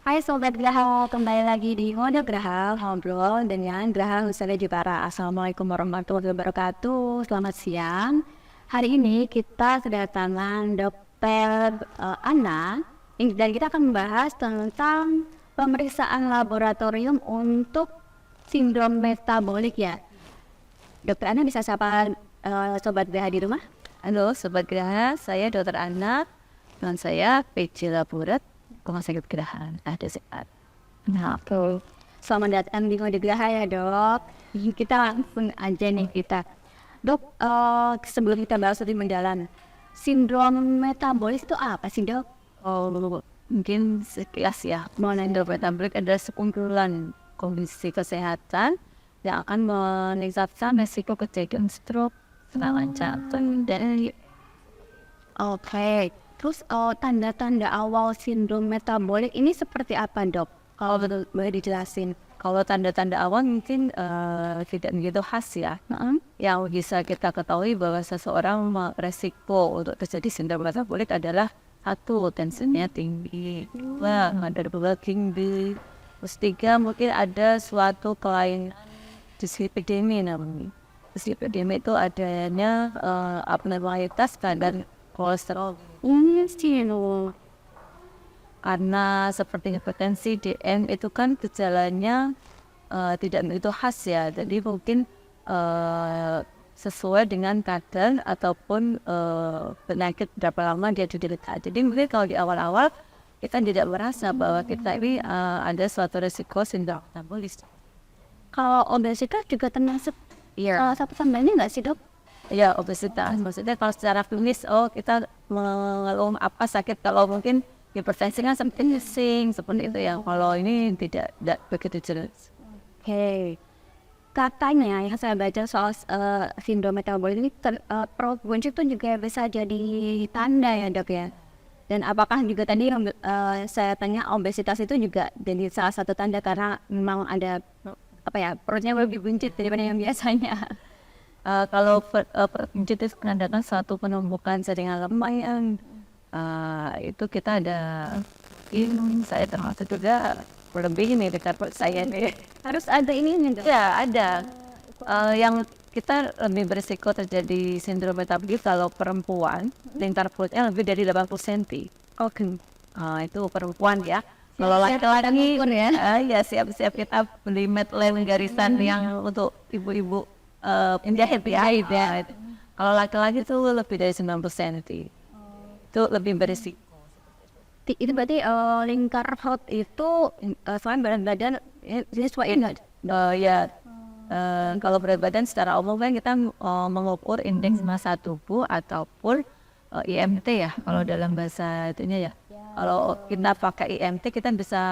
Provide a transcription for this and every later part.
Hai Sobat Graha, kembali lagi di Mode Graha, ngobrol dengan Graha Husada Jepara. Assalamualaikum warahmatullahi wabarakatuh, selamat siang. Hari ini kita kedatangan Dokter Ana, dan kita akan membahas tentang pemeriksaan laboratorium untuk sindrom metabolik ya. Dokter Ana bisa sapa Sobat Graha di rumah? Halo Sobat Geraha, saya Dr. Ana, dengan saya PJ Laborat, Rumah Sakit Geraha, ada sehat. Nah, oke. Selamat datang di Mode Graha ya dok. Kita langsung aja nih kita. Dok, sebelum kita bahas lebih mendalam, sindrom metabolis itu apa sih dok? Oh, mungkin sekilas ya, sindrom metabolik adalah sekumpulan kondisi kesehatan yang akan meningkatkan resiko kejadian stroke, serangan jantung, dan Oke. Terus tanda-tanda awal sindrom metabolik ini seperti apa dok? Kalau boleh dijelasin. kalau tanda-tanda awal mungkin tidak begitu khas ya. Yang bisa kita ketahui bahwa seseorang resiko untuk terjadi sindrom metabolik adalah satu, tensinya tinggi, dua, kadar gula tinggi, terus tiga, mungkin ada suatu kelainan dislipidemi namanya. Dislipidemi itu adanya abnormalitas kadar kolesterol. Ini sih loh. Karena seperti hipertensi, DM itu kan gejalanya tidak begitu khas ya. Jadi mungkin sesuai dengan kadar ataupun penyakit berapa lama dia diderita. Jadi mungkin kalau di awal-awal kita tidak merasa bahwa kita ini ada suatu risiko sindrom metabolis. Kalau obesitas juga termasuk salah satu tandanya nggak sih dok? Ya, obesitas. Maksudnya kalau secara klinis, kita mengeluh apa sakit. Kalau mungkin hipertensi kan seperti pusing, seperti itu ya. Kalau ini tidak begitu jelas. Oke. Katanya yang saya baca soal sindrom metabolik ini perut buncit tuh juga bisa jadi tanda ya dok ya. Dan apakah juga tadi saya tanya obesitas itu juga jadi salah satu tanda karena memang ada perutnya lebih buncit daripada yang biasanya. Kalau buncit itu menandakan suatu penumpukan jaringan lemak yang itu kita ada, saya termasuk juga lebih ini dekat perut saya nih. Harus ada ini dok. Ya ada. Yang kita lebih berisiko terjadi sindrom metabolik kalau perempuan, lingkar perutnya lebih dari 80 cm. Oke. Itu perempuan ya. Kalau laki-laki ya siap-siap kita beli medline garisan yang untuk ibu-ibu penjahit ya. Kalau laki-laki itu lebih dari 90 cm. Itu lebih berisiko. Itu berarti lingkar perut itu selain berat badan disesuaikan nggak? Ya, kalau berat badan secara umum kan kita mengukur indeks massa tubuh ataupun IMT ya, kalau dalam bahasa itunya ya. Kalau kita pakai IMT kita bisa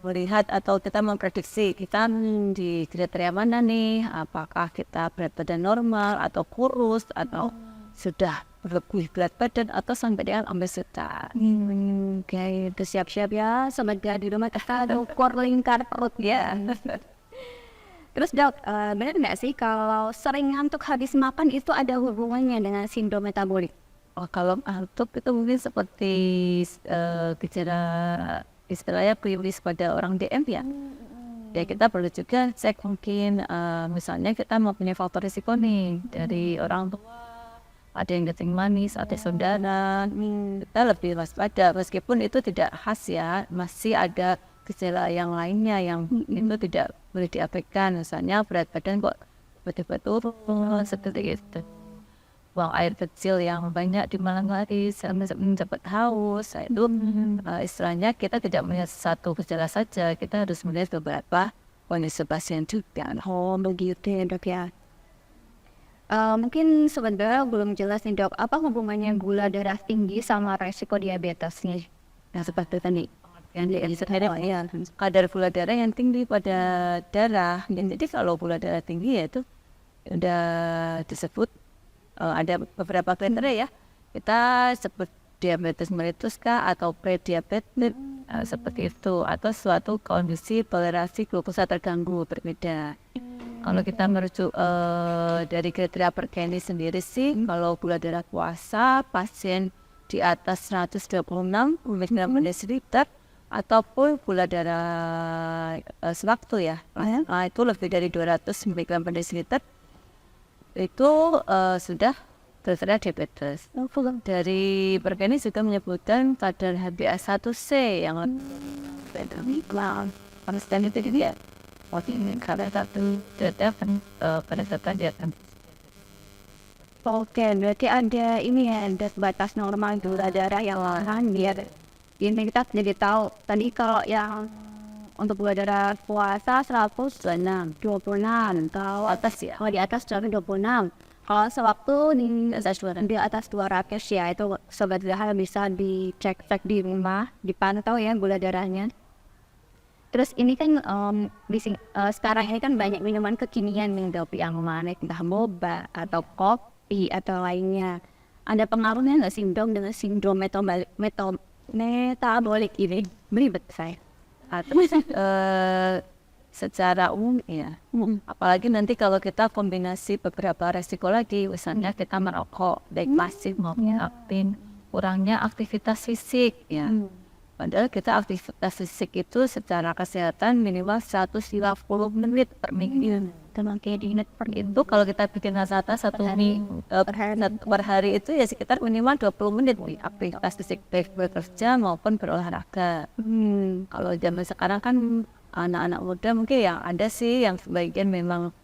melihat atau kita memprediksi kita di kriteria mana nih, apakah kita berat badan normal atau kurus atau sudah berlebih berat badan atau sampai dengan obesitas. Oke, itu siap-siap ya sobat di rumah kita ukur lingkar perut ya. Terus dok, benar nggak sih kalau sering ngantuk habis makan itu ada hubungannya dengan sindrom metabolik? Kalau ngantuk itu mungkin seperti gejala istilahnya klinis pada orang DM ya. Ya kita perlu juga cek mungkin misalnya kita mempunyai faktor risiko nih dari orang tua, ada yang kencing manis, ada saudara, kita lebih waspada meskipun itu tidak khas ya, masih ada gejala yang lainnya yang itu tidak boleh diabaikan, misalnya berat badan kok tiba-tiba turun seperti itu, buang air kecil yang banyak di malam hari, cepat haus, itu istilahnya kita tidak melihat satu gejala saja, kita harus melihat beberapa kondisi pasien juga. Oh begitu ya dok ya. Mungkin sebenarnya belum jelas nih dok, apa hubungannya gula darah tinggi sama resiko diabetesnya? Yang seperti tadi, yang kadar gula darah yang tinggi pada darah. Dan jadi kalau gula darah tinggi ya itu udah disebut ada beberapa kriteria ya. Kita sebut diabetes mellitus kah atau prediabetes seperti itu, atau suatu kondisi toleransi glukosa terganggu berbeda. Kalau kita merujuk dari kriteria Perkeni sendiri sih, kalau gula darah puasa pasien di atas 126 mg/dl ataupun gula darah sewaktu ya. Nah, itu lebih dari 200 mg per desiliter itu sudah terkena diabetes. Dari Perkenis juga menyebutkan kadar HbA1c yang konstan itu dia karena satu terdapat pada saat dia Oke, berarti ada ini ya, ada batas normal gula darah yang lahan biar ini kita jadi tahu. Tadi kalau yang untuk gula darah puasa 126, 26. Kalau atas ya. kalau di atas 126. Kalau sewaktu di atas 200 ya, itu sobat Zahra bisa dicek-cek di rumah, dipantau ya gula darahnya. Terus ini kan sekarang ini kan banyak minuman kekinian nih Dok, yang mana entah boba atau kopi atau lainnya. Ada pengaruhnya nggak sih Dok dengan sindrom metabolik ini? Beribet saya. Atau secara umum ya. Apalagi nanti kalau kita kombinasi beberapa resiko lagi, misalnya kita merokok, baik pasif maupun aktif, kurangnya aktivitas fisik ya. Padahal kita aktivitas fisik itu secara kesehatan minimal 150 menit per minggu. Itu kalau kita bikin rata-rata per hari itu ya sekitar minimal 20 menit nih aktivitas fisik baik bekerja maupun berolahraga. Kalau zaman sekarang kan anak-anak muda mungkin yang ada sih yang sebagian memang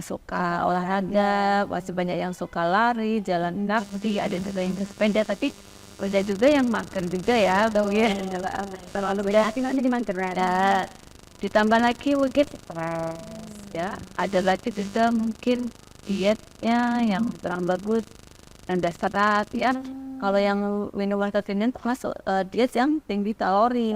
suka olahraga, masih banyak yang suka lari, jalan kaki, ada juga yang sepeda, tapi ada juga yang makan juga ya, Terlalu beda hati nanti dimanfaatkan. ditambah lagi mungkin ya ada lagi juga mungkin dietnya yang kurang bagus dan serat ya. Kalau yang minuman kekinian termasuk diet yang tinggi kalori,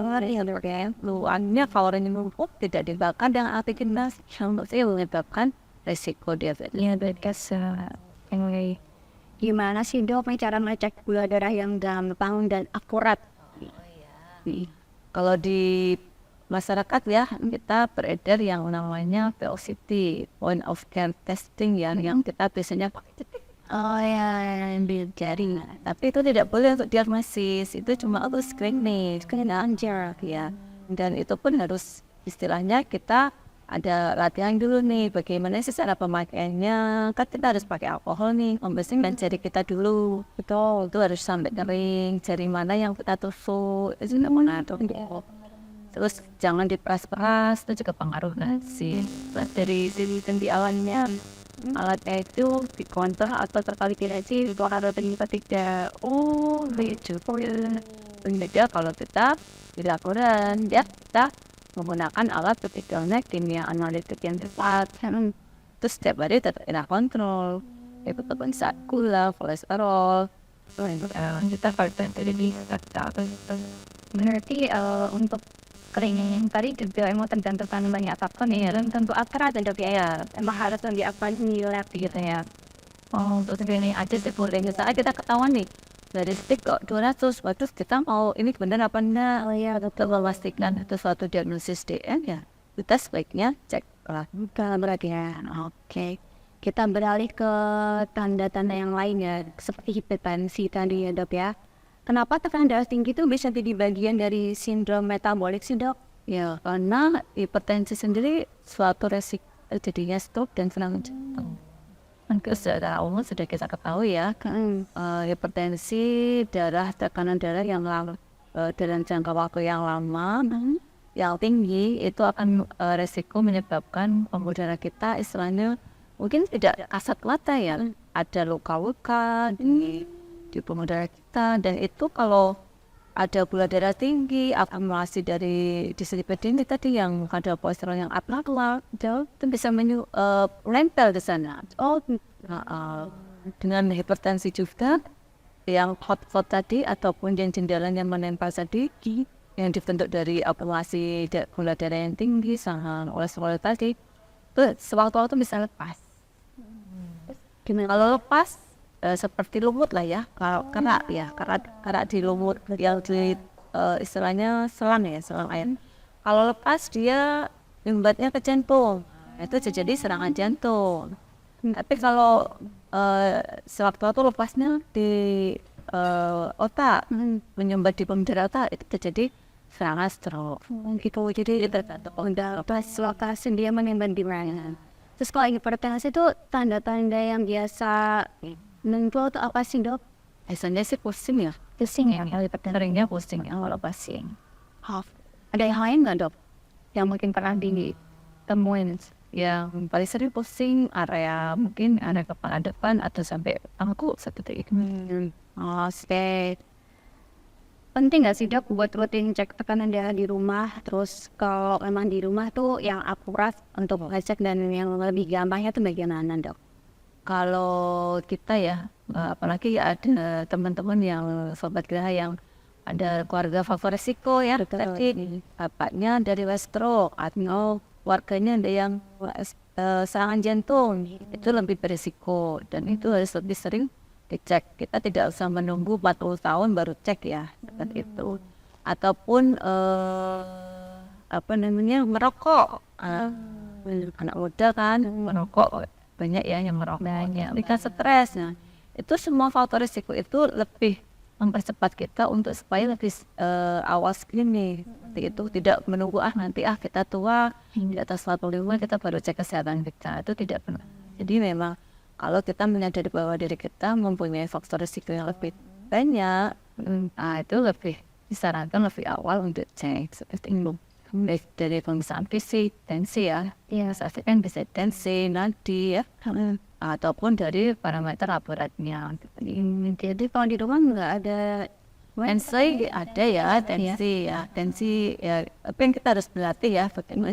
luannya kalorinya numpuk tidak dibakar dengan aktivitas yang menyebabkan resiko diabetes. Gimana sih Dok cara ngecek gula darah yang gampang dan akurat? Kalau di masyarakat ya kita beredar yang namanya POCT, point of care testing ya, yang kita biasanya pakai Oh ya, ambil jari. tapi itu tidak boleh untuk diagnosis, itu cuma untuk screening aja ya. Dan itu pun harus istilahnya kita ada latihan dulu nih bagaimana sih cara pemakaiannya. Kan kita harus pakai alkohol nih, membersihkan jari kita dulu. Betul, itu harus sampai kering. Jari mana yang kita tusuk itu tidak mengaruh. Terus jangan diperas-peras, itu juga pengaruh sih. Dari sisi sendi alatnya itu dikontrol atau terkali tidak sih itu harus ternyata tidak. Begitu. Beda kalau kita dilakukan ya kita menggunakan alat petikalnya kimia analitik yang tepat. Terus setiap hari tetap kita kontrol. Itu terpaksa gula, kolesterol. Kita faktor dari Berarti untuk keringnya yang tadi juga emang tergantung banyak faktor nih, dan tentu akurat dan Dok ya. Emang harus diapain di lab gitu ya. untuk screening aja sih boleh. Misalnya kita ketahuan nih dari stick kok 200, waduh kita mau ini benar apa enggak? Oh iya, Untuk memastikan itu suatu diagnosis DM ya, kita sebaiknya cek lah. bukan berarti ya. Oke. Kita beralih ke tanda-tanda yang lain ya, seperti hipertensi tadi ya Dok ya. Kenapa tekanan darah tinggi itu bisa jadi bagian dari sindrom metabolik sih Dok? Ya, karena hipertensi sendiri suatu resiko jadinya stroke dan serangan jantung. Secara umum sudah kita ketahui ya, hipertensi darah, tekanan darah yang dalam jangka waktu yang lama, yang tinggi itu akan resiko menyebabkan pembuluh darah kita istilahnya mungkin tidak kasat mata ya, ada luka-luka di pembuluh darah kita, dan itu kalau ada gula darah tinggi, akumulasi dari dislipidemi tadi yang ada kolesterol yang abnormal, itu bisa menempel di sana. Dengan hipertensi juga, yang hotspot tadi ataupun yang jendelan yang menempel tadi, yang dibentuk dari akumulasi gula darah yang tinggi sama kolesterol tadi, itu sewaktu-waktu bisa lepas. Kalau lepas, seperti lumut lah ya, kalau kerak ya, kerak di lumut yang di istilahnya selang ya, selang air. Kalau lepas dia nyumbatnya ke jantung, itu jadi serangan jantung. Tapi kalau sewaktu-waktu lepasnya di otak, menyumbat di pembuluh darah otak, itu terjadi serangan stroke. Gitu, jadi Tergantung udah pas lokasi dia menimban di mana. Terus kalau hipertensi itu tanda-tanda yang biasa muncul tuh apa sih dok? Biasanya sih pusing ya. Pusing ya? Seringnya pusing ya kalau pasien. Ada yang lain nggak dok? Yang mungkin pernah ditemuin? Yang paling sering pusing area mungkin area kepala depan atau sampai angku seperti itu. Oke. Penting nggak sih dok buat rutin cek tekanan darah di rumah? Terus kalau memang di rumah tuh yang akurat untuk ngecek dan yang lebih gampangnya tuh bagaimana dok? Kalau kita ya, apalagi ada teman-teman yang sobat Graha yang ada keluarga faktor resiko ya, tadi bapaknya dari stroke atau warganya ada yang serangan jantung, itu lebih berisiko dan itu harus lebih sering dicek. Kita tidak usah menunggu 40 tahun baru cek ya, seperti itu. Ataupun apa namanya merokok, anak muda kan merokok banyak ya yang merokok, ketika stres, nah itu semua faktor risiko itu lebih mempercepat kita untuk supaya lebih awal screening. Seperti itu, tidak menunggu nanti kita tua di atas 45 kita baru cek kesehatan kita, itu tidak benar. Jadi memang kalau kita menyadari bahwa diri kita mempunyai faktor risiko yang lebih banyak, itu lebih disarankan lebih awal untuk cek seperti itu. Baik dari pemeriksaan fisik, tensi ya, kan bisa tensi, nadi ya, ataupun dari parameter laboratoriumnya. Jadi kalau di rumah nggak ada Tensi ada ya, tensi ya, tapi yang kita harus berlatih ya, bagaimana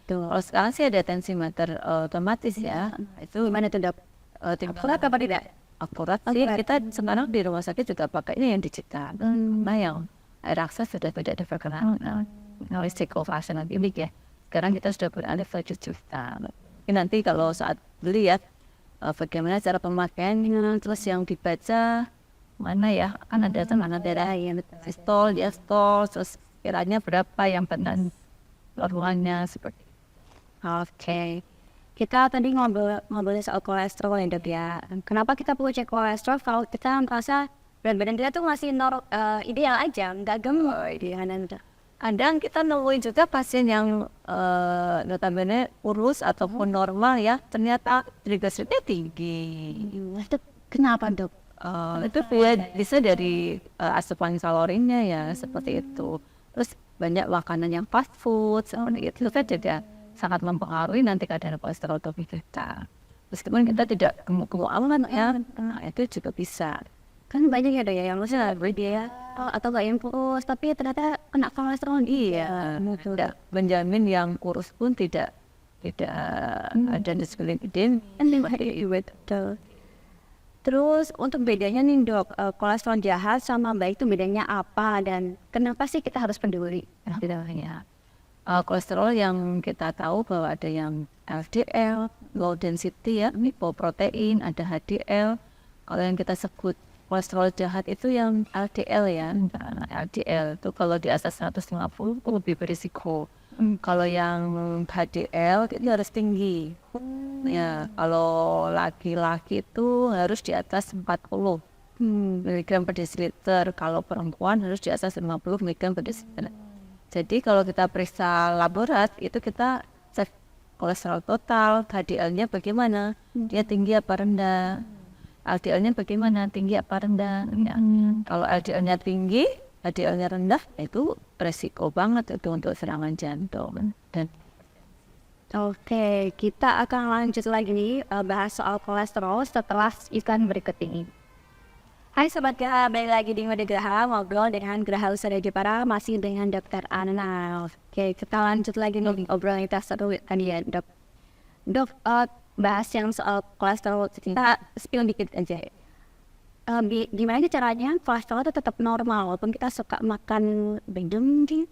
kalau sekarang sih ada tensimeter otomatis ya, itu gimana tuh dok? Akurat apa tidak? akurat sih. Kita sekarang di rumah sakit juga pakainya yang digital. Nah yang air akses sudah tidak diperkenalkan listrik operasional bilik ya. Sekarang kita sudah beralih ke digital. Nanti kalau saat beli ya, bagaimana cara pemakaiannya, terus yang dibaca mana ya, kan ada mana daerah yang stol, terus kiranya berapa yang benar ruangannya seperti. Oke. Kita tadi ngobrolin soal kolesterol ya dok ya. Kenapa kita perlu cek kolesterol kalau kita merasa berat badan kita tuh masih ideal aja, nggak gemuk dok? Kadang kita nemuin juga pasien yang notabene kurus ataupun normal ya, ternyata trigliseridnya tinggi. Itu kenapa dok? Itu bisa dari asupan kalorinya ya, seperti itu. Terus banyak makanan yang fast food seperti itu kan juga sangat mempengaruhi nanti kadar kolesterol tubuh kita. Meskipun kita tidak gemuk-gemuk amat ya, itu juga bisa. Kan banyak ya dok ya yang maksudnya dia atau nggak yang kurus tapi ternyata kena kolesterol. Iya, tidak menjamin yang kurus pun tidak ada dislipidem. Betul. Terus untuk bedanya nih dok, kolesterol jahat sama baik itu bedanya apa dan kenapa sih kita harus peduli? Bedanya kolesterol yang kita tahu bahwa ada yang LDL, low density ya, lipoprotein, ada HDL. Kalau yang kita sebut kolesterol jahat itu yang LDL ya. LDL itu kalau di atas 150 itu lebih berisiko. Kalau yang HDL itu harus tinggi. Ya, kalau laki-laki itu harus di atas 40 miligram per desiliter. Kalau perempuan harus di atas 50 miligram per desiliter. Jadi kalau kita periksa laborat itu kita cek kolesterol total, HDL-nya bagaimana, dia tinggi apa rendah. LDL-nya bagaimana, tinggi apa rendah. Ya. Kalau LDL-nya tinggi, HDL-nya rendah, itu resiko banget itu untuk serangan jantung. Oke, kita akan lanjut lagi nih bahas soal kolesterol setelah iklan berikut ini. Hai Sobat Graha, balik lagi di Ngode Graha, ngobrol dengan Graha Husada Jepara, masih dengan Dr. Ana. Oke, kita lanjut lagi nih obrolan kita seru tadi ya dok. Dok, bahas yang soal kolesterol, kita spill dikit aja. Gimana sih caranya kolesterol itu tetap normal walaupun kita suka makan bedem gitu?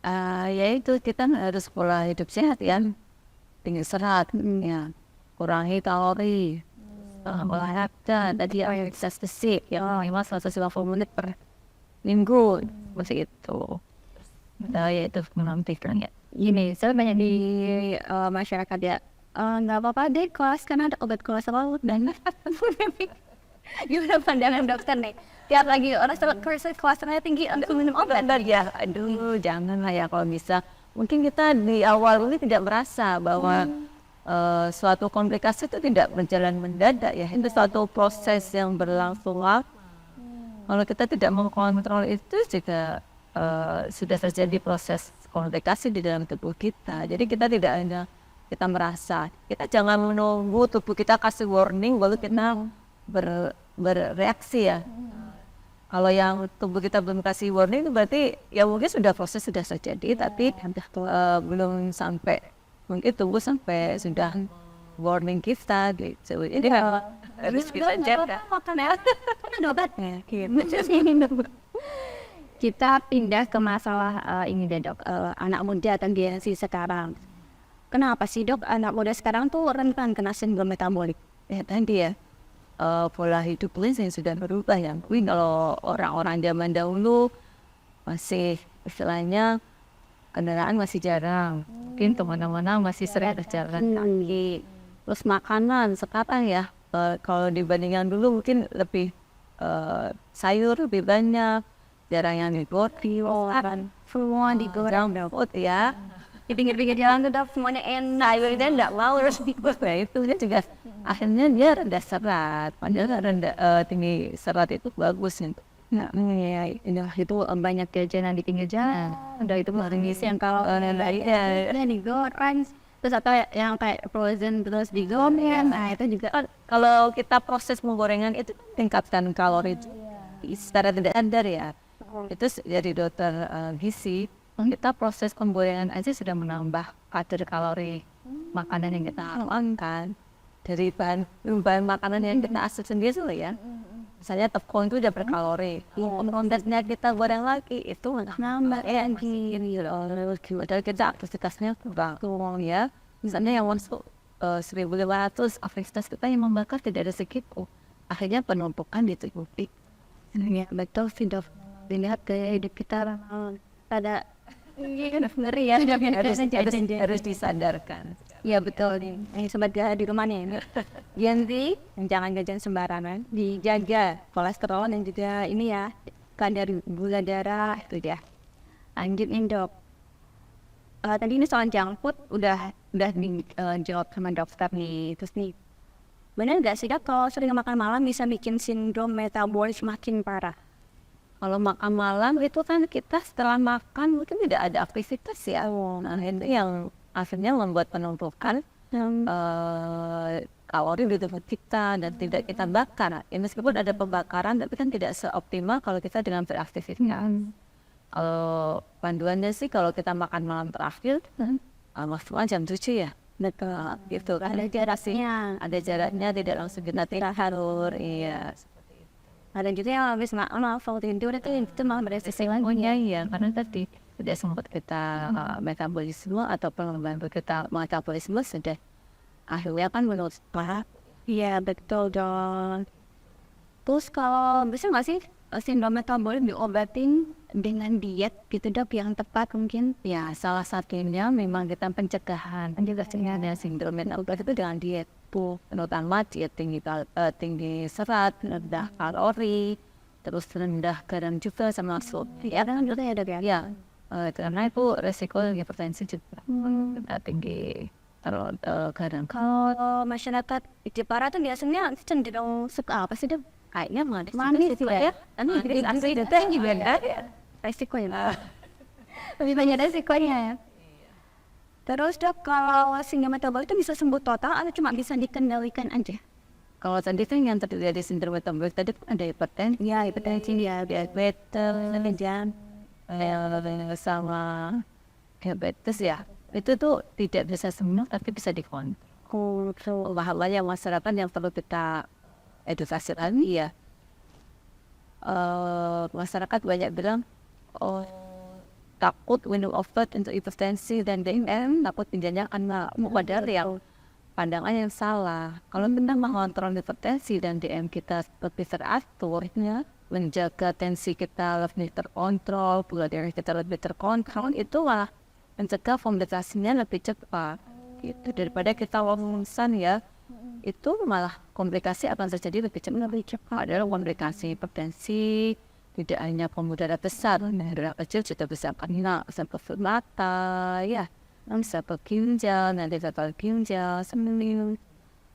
Ya itu kita harus pola hidup sehat ya, tinggi serat, ya, kurangi kalori, olahraga tadi exercise fisik ya, 150 menit per minggu seperti itu. Ya itu menentukan ya. Gini, saya banyak di masyarakat ya, nggak apa-apa deh karena ada obat kolesterol dan gimana pandangan dokter nih tiap lagi orang kolesterolnya tinggi untuk minum obat. Ya, aduh, jangan lah ya kalau bisa. Mungkin kita di awal ini tidak merasa bahwa suatu komplikasi itu tidak berjalan mendadak ya. Itu suatu proses yang berlangsung lama. Kalau kita tidak mengontrol itu juga sudah terjadi proses komplikasi di dalam tubuh kita. Jadi kita tidak hanya kita merasa, kita jangan menunggu tubuh kita kasih warning baru kita bereaksi ya. Kalau yang tubuh kita belum kasih warning itu berarti ya mungkin proses sudah terjadi tapi belum sampai, mungkin tunggu sampai sudah warning kita gitu. Ini harus kita jaga. Makan ya, kan ada obatnya. Gitu. Kita pindah ke masalah ini deh dok, anak muda atau generasi sekarang. Kenapa sih dok anak muda sekarang tuh rentan kena sindrom metabolik? Ya tadi ya, pola hidup yang sudah berubah ya. Mungkin kalau orang-orang zaman dahulu masih istilahnya kendaraan masih jarang, mungkin kemana-mana masih sering berjalan kaki. Terus makanan sekarang ya, kalau dibandingkan dulu mungkin lebih sayur lebih banyak, jarang yang digoreng, Semua digoreng dok. food ya. Di pinggir-pinggir jalan tuh dok semuanya enak. Dia nggak mau harus digoreng, itu dia juga akhirnya dia rendah serat. Padahal tinggi serat itu bagus untuk Itu banyak jajanan di pinggir jalan. Udah itu ngisi yang kalau digoreng. Terus atau yang kayak frozen terus digoreng. Nah itu juga kalau kita proses penggorengan itu tingkatkan kalori secara tidak sadar ya. Itu dari dokter gizi, kita proses penggorengan aja sudah menambah kadar kalori makanan yang kita makan dari bahan makanan yang kita asal sendiri loh ya. Misalnya tepung itu udah berkalori, kontesnya kita goreng lagi itu nambah energi padahal kita aktivitasnya kurang ya. Misalnya yang masuk 1.500 aktivitas kita yang membakar tidak ada segitu, akhirnya penumpukan di tubuh. ya betul sih dok. Dilihat gaya hidup kita ada ngeri ya dok, harus disadarkan. Ya betul nih. Sobat Gaha di rumah nih. Genzi yang jangan jajan sembarangan, dijaga kolesterol dan juga ini ya kadar gula darah itu dia. Lanjutin dok. Tadi ini soal junk food udah dijawab sama dokter nih. Terus nih, benar nggak sih dok kalau sering makan malam bisa bikin sindrom metabolik makin parah? Kalau makan malam itu kan kita setelah makan mungkin tidak ada aktivitas ya. Nah itu yang akhirnya membuat penumpukan kalori di tubuh kita dan tidak kita bakar. Ya, meskipun ada pembakaran tapi kan tidak seoptimal kalau kita dengan beraktivitas. Kalau panduannya sih kalau kita makan malam terakhir maksimal jam 7 ya. Betul. Gitu kan. Ada jaraknya. Ada jaraknya, tidak langsung kita tidur. Iya. Ada juga yang habis malam tidur itu malah beresisi lagi. Iya, karena tadi tidak sempat kita metabolisme atau pengembangan kita metabolisme sudah akhirnya kan menurut parah. Iya betul dong. Terus kalau bisa nggak sih sindrom metabolik diobatin dengan diet gitu dok yang tepat mungkin? Ya salah satunya memang kita pencegahan dari sindrom metabolik itu dengan diet. Terutama diet tinggi serat, rendah kalori, terus rendah garam juga sama sodium. Ya kan juga ya dok ya? Ya, karena itu resiko hipertensi juga tinggi garam. Kalau masyarakat di Jepara tuh biasanya cenderung suka apa sih dok? Kayaknya manis ya? Manis asli itu juga ada resiko ya. Lebih banyak resikonya ya. Terus dok, kalau sindrom metabolik itu bisa sembuh total atau cuma bisa dikendalikan aja? Kalau tadi kan yang terjadi sindrom metabolik tadi kan ada hipertensi, diabetes, sama diabetes ya. Itu tuh tidak bisa sembuh tapi bisa dikontrol. Bahaya masyarakat yang perlu kita edukasi lagi ya. Masyarakat banyak bilang takut minum obat untuk hipertensi dan DM, takut ginjalnya akan padahal yang pandangan yang salah. Kalau kita mengontrol hipertensi dan DM kita lebih teratur, menjaga tensi kita lebih terkontrol, gula darah kita lebih terkontrol, itu malah mencegah komplikasinya lebih cepat. Gitu daripada kita longsan ya. itu malah komplikasi akan terjadi lebih cepat. Adalah komplikasi hipertensi, tidak hanya pembuluh darah besar, darah kecil juga bisa kena sampai ke mata, ya, bisa ke ginjal, nanti gagal ginjal, seperti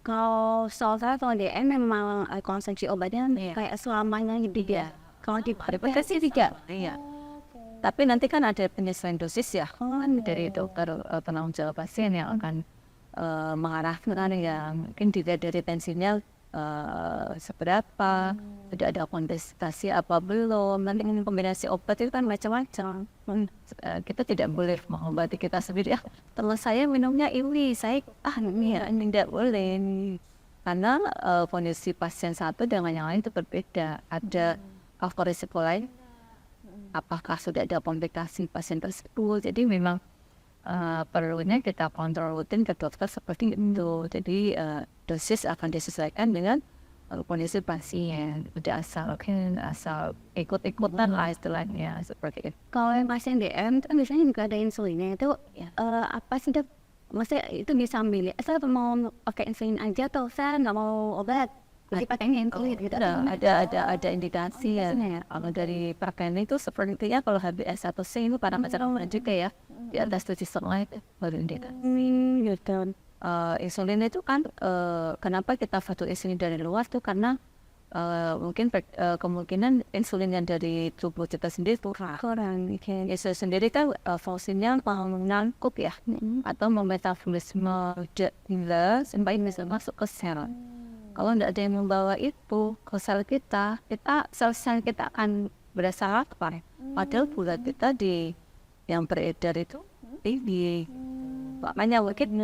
Kalau soalnya kalau DM memang konsumsi obatnya kayak selamanya gitu ya. Kalau di hipertensi tidak. Iya. Tapi nanti kan ada penyesuaian dosis ya dari dokter penanggung jawab pasien yang akan mengarahkan yang mungkin dilihat dari tensinya seberapa, tidak ada kontestasi apa belum. Nanti dengan kombinasi obat itu kan macam-macam. Kita tidak boleh mengobati kita sendiri. Terus saya minumnya ini, saya ini tidak boleh. Karena kondisi pasien satu dengan yang lain itu berbeda. Ada faktor risiko lain. Apakah sudah ada komplikasi pasien tersebut? Jadi memang perlunya kita kontrol rutin ke dokter seperti itu. Jadi dosis akan disesuaikan dengan kondisi pasien. Udah asal ikut-ikutan lah istilahnya seperti itu. Kalau yang pasien DM itu kan biasanya juga ada insulinnya itu apa sih Dok? Maksudnya itu bisa milih, saya mau pakai insulin aja atau saya nggak mau obat? Jadi pakainya insulin gitu. Ada indikasi ya. Kalau dari pakaian itu sepertinya kalau HbA1c itu parameter juga ya di atas 7,5 itu baru indikasi. Gitu. Insulin itu kan kenapa kita butuh insulin dari luar tuh karena mungkin kemungkinan insulin yang dari tubuh kita sendiri kurang. Insulin sendiri kan fungsinya menangkap ya atau memetabolisme gula sampai bisa masuk ke sel. Kalau tidak ada yang membawa itu ke sel kita sel kita akan berasa lapar. Padahal gula kita yang beredar itu tinggi. Makanya mungkin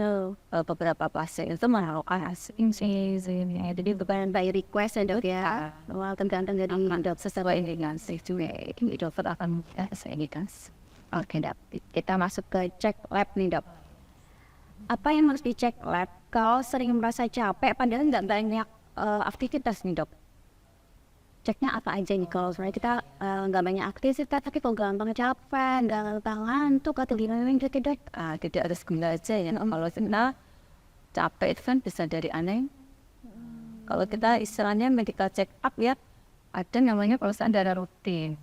beberapa pasien itu melakukan insulin. Jadi bukan by request ya Dok ya. Tergantung dari Dok sesuai indikasi juga. Dokter akan sesuai indikasi. Oke Dok, kita masuk ke cek lab nih Dok. Apa yang harus dicek lab kalau sering merasa capek padahal nggak banyak aktivitas nih Dok? Ceknya apa aja nih kalau sebenarnya kita nggak banyak aktivitas tapi kok gampang capek, gampang ngantuk atau gimana gitu Dok? Tidak harus gula aja ya. Kalau kita capek itu kan bisa dari aneh. Kalau kita istilahnya medical check up ya, ada namanya pemeriksaan darah rutin.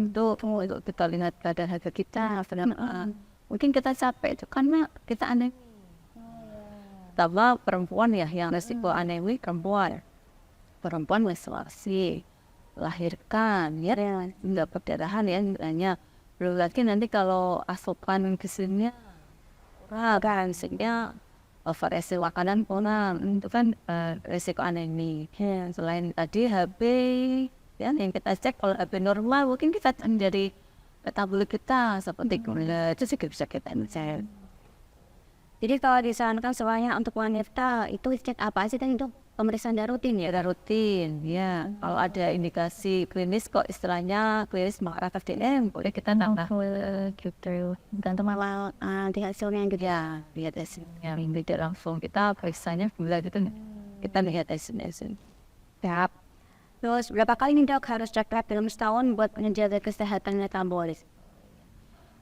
Itu kita lihat keadaan harga kita. Mungkin kita capek itu karena kita aneh. Tambah perempuan ya yang resiko anemi perempuan menstruasi, lahirkan ya nggak perdarahan ya hanya belum lagi nanti kalau asupan gizinya kurang sehingga variasi makanan kurang itu kan resiko anemi. Selain tadi HB ya yang kita cek kalau HB normal mungkin kita dari metabolik kita seperti gula itu juga bisa kita cek. Jadi kalau disarankan semuanya untuk wanita itu cek apa sih tadi Dok? Pemeriksaan darah rutin ya? Darah rutin, ya. Kalau ada indikasi klinis kok istilahnya klinis masyarakat DM, boleh kita nambah gitu. Gantung malah di hasilnya gitu. Ya, lihat hasilnya. Tidak langsung kita periksanya gula gitu. Kita lihat hasilnya. Siap. Terus berapa kali nih Dok harus cek lab dalam setahun buat menjaga kesehatan metabolis?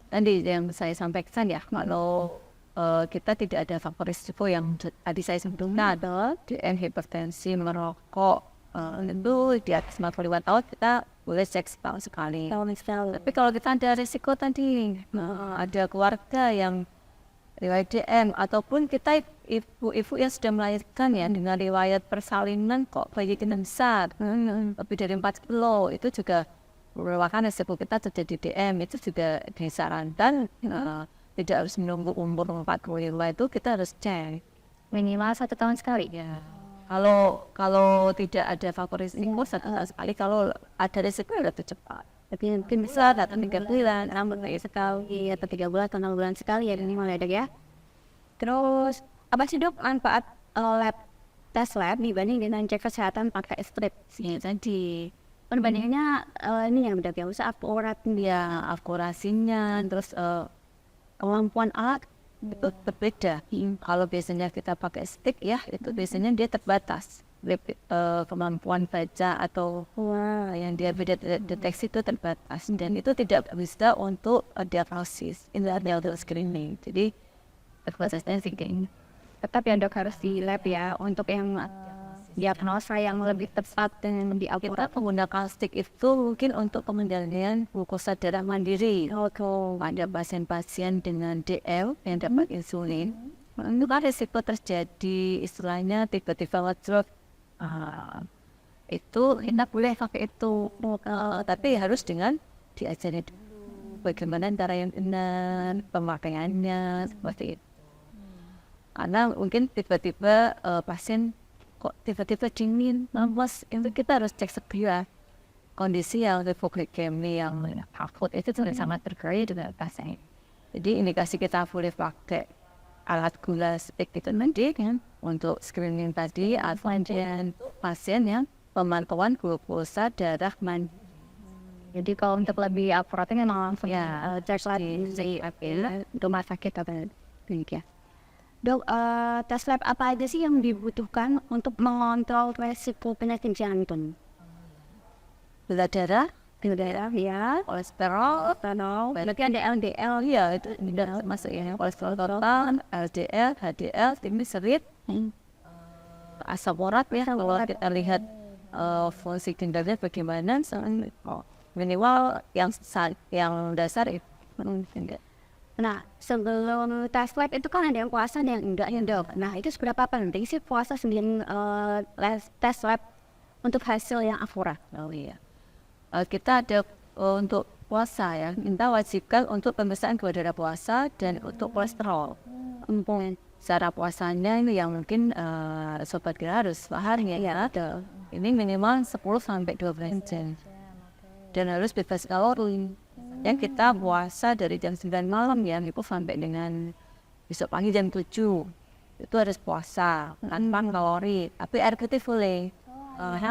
Tadi yang saya sampaikan ya, kalau kita tidak ada faktor risiko yang tadi saya sebutkan ada DM, hipertensi, merokok itu di atas 45 tahun kita boleh cek setahun sekali. Tapi kalau kita ada risiko tadi ada keluarga yang riwayat DM ataupun kita ibu-ibu yang sudah melahirkan ya dengan riwayat persalinan kok bayi kita besar lebih dari 4 kilo itu juga merupakan risiko kita terjadi DM. Itu juga disarankan tidak harus menunggu umur 45 itu kita harus cek Minimal 1 tahun sekali. ya. Kalau tidak ada faktor risiko 1 tahun sekali, kalau ada risiko ya lebih cepat. Tapi mungkin bisa datang 3 bulan, 6 bulan sekali atau 3 bulan atau 6 bulan sekali ya minimal ya Dok ya. Terus apa sih Dok manfaat tes lab dibanding dengan cek kesehatan pakai strip? Ya, tadi Perbandingannya ini yang Dok ya, usah akurat ya akurasinya terus kemampuan alat itu berbeda. Kalau biasanya kita pakai stick ya, itu biasanya dia terbatas. Kemampuan baca atau yang dia beda deteksi itu terbatas dan itu tidak bisa untuk diagnosis in the screening. Jadi terbatasnya sih tetap ya dok harus di lab ya untuk yang diagnosa yang lebih tepat dan lebih Kita akurat. menggunakan stick itu mungkin untuk pengendalian glukosa darah mandiri. Oke. Pada pasien-pasien dengan DL yang dapat insulin, itu kan risiko terjadi istilahnya tiba-tiba ngedrop. Itu kita boleh pakai itu, tapi harus dengan diajari dulu bagaimana cara yang benar, pemakaiannya seperti itu. Karena mungkin tiba-tiba pasien kok tiba-tiba dingin, lemas, itu kita harus cek segera kondisi yang hipoglikemi yang akut itu sangat terkait dengan pasien. Jadi indikasi kita boleh pakai alat gula stick itu nanti kan untuk screening tadi atau pasien yang pemantauan glukosa darah mandiri. Jadi kalau untuk lebih akuratnya memang langsung Ya, cek lab di rumah sakit atau klinik ya. Dok, tes lab apa aja sih yang dibutuhkan untuk mengontrol resiko penyakit jantung? Gula darah, Gula darah ya, kolesterol, berarti ada LDL iya itu tidak masuk ya, kolesterol total, LDL, HDL, triglycerid, asam urat ya. Kalau kita lihat fungsi ginjalnya bagaimana, minimal yang dasar itu. Nah, sebelum tes lab itu kan ada yang puasa dan yang enggak ya dok. Nah, itu seberapa penting sih puasa sebelum tes lab untuk hasil yang akurat? Oh iya. Kita ada untuk puasa ya, kita wajibkan untuk pemeriksaan gula darah puasa dan untuk kolesterol. Cara puasanya ini yang mungkin sobat Gira harus paham ya. Ini minimal 10-12 jam. Dan harus bebas kalori. Yang kita puasa dari jam 9 malam ya, itu sampai dengan besok pagi jam 7. Itu harus puasa, tanpa kalori. Tapi air putih boleh.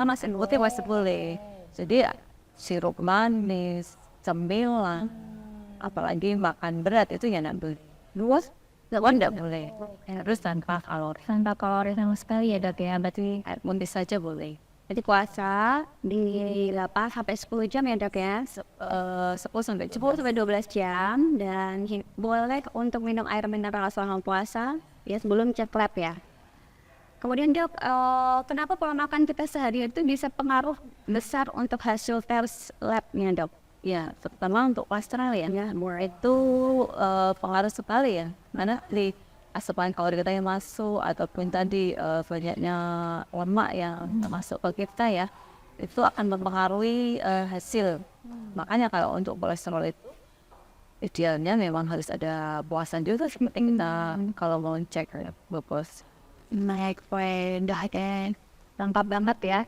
Masih putih masih boleh. Jadi sirup manis, cemilan, apalagi makan berat itu ya tidak boleh. Luas, tidak boleh. Harus tanpa kalori. Tanpa kalori sama sekali ya dok ya, berarti Air putih saja boleh. jadi puasa di 8 sampai 10 jam ya dok ya? 10-12 10-12 jam dan boleh untuk minum air mineral selama puasa ya sebelum cek lab ya. Kemudian dok, kenapa pola makan kita sehari itu bisa pengaruh besar untuk hasil tes labnya dok? Ya, terutama untuk kolesterol ya. Itu pengaruh sekali ya. Mana di asupan kalori kita yang masuk ataupun tadi banyaknya lemak yang masuk ke kita ya, itu akan mempengaruhi hasil. Makanya kalau untuk kolesterol itu idealnya memang harus ada puasa juga seperti kita kalau mau cek ya, bos. Naik dah kan lengkap banget ya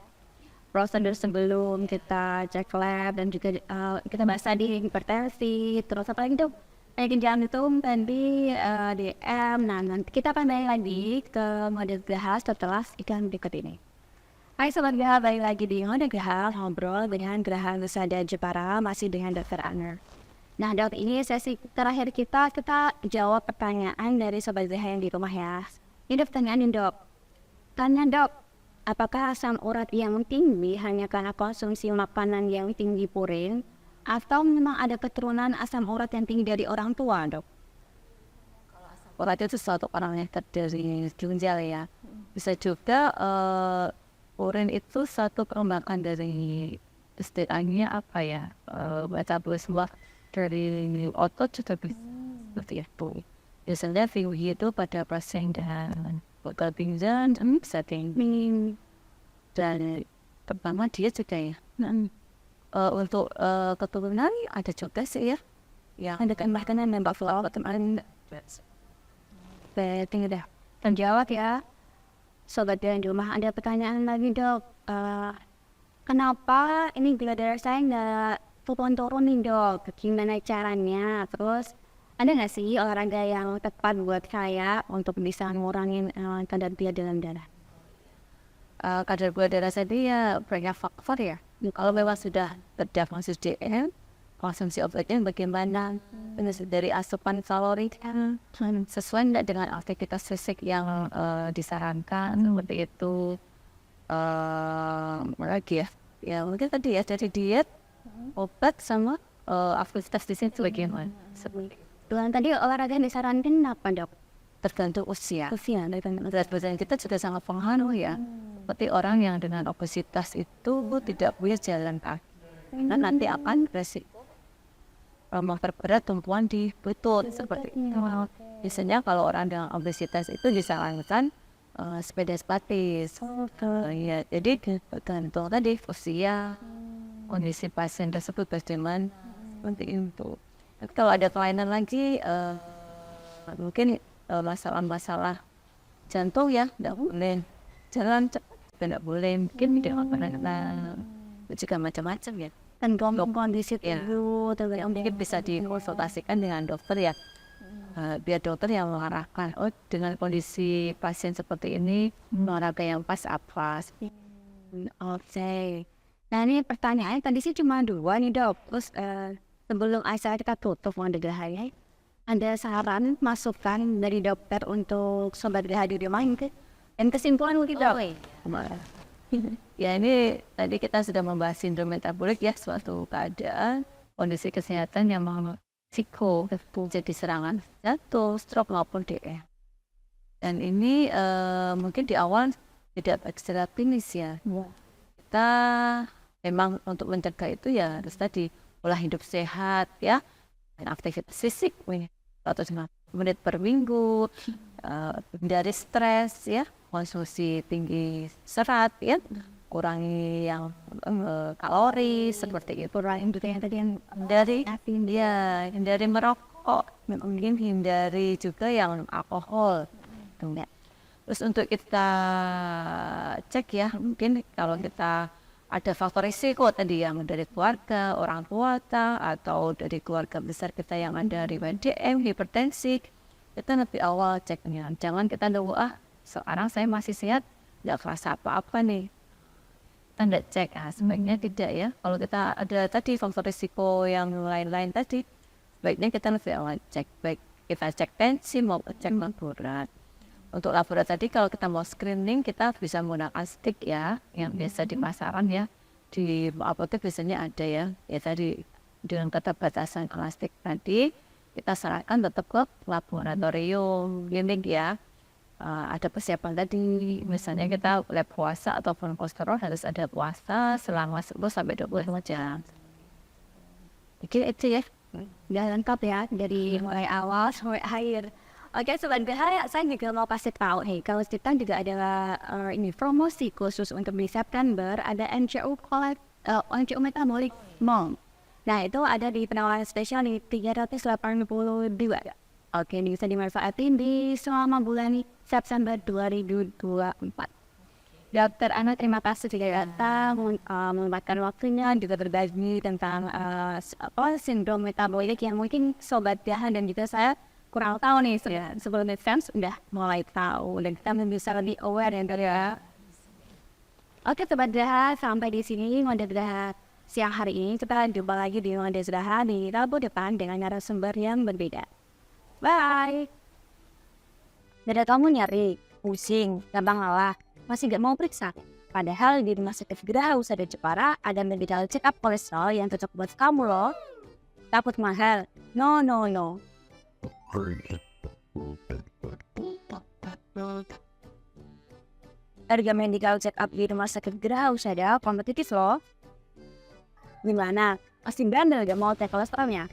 prosedur sebelum kita cek lab dan juga kita bahas tadi hipertensi terus apa lagi dok penyakit jantung tadi DM. Nah nanti kita akan balik lagi ke mode Graha setelah iklan berikut ini. Hai Sobat Graha, balik lagi di mode Graha ngobrol dengan Graha Lusada Jepara masih dengan Dr. Aner. Nah dok, ini sesi terakhir kita jawab pertanyaan dari Sobat Graha yang di rumah ya. Ini pertanyaan nih dok. Tanya dok, apakah asam urat yang tinggi hanya karena konsumsi makanan yang tinggi purin atau memang ada keturunan asam urat yang tinggi dari orang tua dok? Urat itu suatu orang yang dari ginjal ya. Bisa juga urin itu satu perombakan dari istilahnya apa ya, metabolisme dari otot juga bisa seperti itu. Biasanya VUI itu pada pasien dan gagal ginjal bisa tinggi. Dan pertama dia juga ya. Untuk keturunan ada juga sih ya. Yang ada makanan yang bakal kemarin tinggi dah. Terjawab ya. Sobat yang di rumah ada pertanyaan lagi dok. Kenapa ini gula darah saya nggak turun nih dok? Gimana caranya? Terus ada nggak sih olahraga yang tepat buat saya untuk bisa ngurangin kadar gula dalam darah? Kadar gula darah tadi ya banyak faktor ya. Kalau memang sudah terdiagnosis DM, konsumsi obatnya bagaimana, dari asupan kalori sesuai tidak dengan aktivitas fisik yang disarankan seperti itu. Lagi ya mungkin tadi ya dari diet, obat sama aktivitas di situ bagaimana. Bulan tadi olahraga yang disarankan apa dok? tergantung usia. Usia dari Berat badan kita juga sangat pengaruh ya. Seperti orang yang dengan obesitas itu tidak punya jalan kaki. Nah, nanti akan resiko memperberat tumpuan di lutut seperti itu. Biasanya kalau orang dengan obesitas itu disarankan sepeda statis. Ya, jadi tergantung tadi usia, kondisi pasien tersebut bagaimana seperti itu. Tapi kalau ada kelainan lagi, mungkin masalah-masalah jantung ya, tidak boleh jalan cepat, tidak boleh mungkin tidak pernah juga macam-macam ya. tergantung kondisi Ya. tubuh, Mungkin bisa dikonsultasikan dengan dokter ya, biar dokter yang mengarahkan. Oh, dengan kondisi pasien seperti ini olahraga yang pas apa? Oke. Nah ini pertanyaannya tadi sih cuma 2 nih dok. Terus sebelum acara kita tutup Wanda Gerahaya, ada saran masukan dari dokter untuk sobat Gerahaya di rumah mungkin? Dan kesimpulan mungkin dok? Ya ini tadi kita sudah membahas sindrom metabolik ya, suatu keadaan kondisi kesehatan yang risiko jadi serangan jantung, stroke maupun DM. Dan ini mungkin di awal tidak secara klinis ya. Kita memang untuk mencegah itu ya harus tadi pola hidup sehat ya, dan aktivitas fisik atau 5 menit per minggu, hindari stres ya, konsumsi tinggi serat ya, kurangi yang kalori seperti itu, Kurangi itu yang tadi yang hindari merokok, mungkin hindari juga yang alkohol. Terus untuk kita cek ya, mungkin kalau kita ada faktor risiko tadi yang dari keluarga, orang tua atau dari keluarga besar kita yang ada riwayat DM, hipertensi, kita lebih awal ceknya. Jangan kita nunggu sekarang saya masih sehat, nggak kerasa apa-apa nih. Kita nggak cek, sebaiknya tidak ya. Kalau kita ada tadi faktor risiko yang lain-lain tadi, sebaiknya kita lebih awal cek. Baik kita cek tensi maupun cek laborat. Untuk laborat tadi kalau kita mau screening kita bisa menggunakan stick ya, yang biasa di pasaran ya, di apotek biasanya ada ya. Ya tadi dengan keterbatasan stick tadi kita sarankan tetap ke laboratorium klinik ya. Ada persiapan tadi, misalnya kita lab puasa ataupun kolesterol harus ada puasa selama 10 sampai 25 jam. Mungkin itu ya. udah lengkap ya dari mulai awal sampai akhir. Oke sobat Gerahaya, saya juga mau kasih tahu nih kalau kita juga ada ini promosi khusus untuk di September, ada NCU Metabolic Month. Nah itu ada di penawaran spesial di 382. Oke, ini bisa dimanfaatin di selama bulan September 2024. Dokter Ana terima kasih sudah datang menyempatkan waktunya juga berbagi tentang sindrom metabolik yang mungkin sobat Gerahaya dan juga saya kurang tahu nih sebelum fans udah mulai tahu dan kita bisa lebih aware ya. Oke sobat Gerahaya, sampai di sini Wanda Gerahaya siang hari ini. Kita jumpa lagi di Wanda Gerahaya di Rabu depan dengan narasumber yang berbeda. Bye. Dada kamu nyeri, pusing, gampang lelah, masih gak mau periksa? Padahal di Rumah Sakit Gerahaya Husada Jepara ada medical check up kolesterol yang cocok buat kamu loh. Takut mahal? No. Harga medical check up di Rumah Sakit Gerahaya Husada kompetitif loh. Gimana? Masih bandel gak mau cek kolesterolnya?